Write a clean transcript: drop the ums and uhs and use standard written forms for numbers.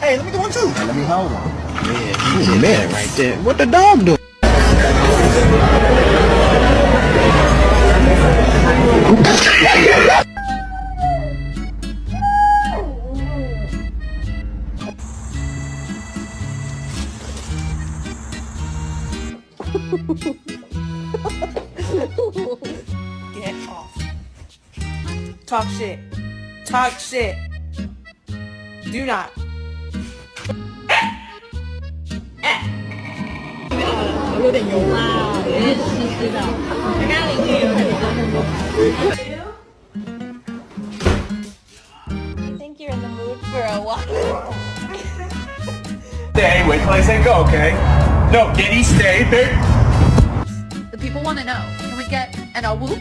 Hey, let me get one too. Let me hold one. Yeah, he's a man right there. What the dog doing? Get off. Talk shit. Talk shit. Do not. I think you're in the mood for a walk. Stay, wait till I say go, okay? No, Diddy, stay there. The people want to know. Can we get an a whoop?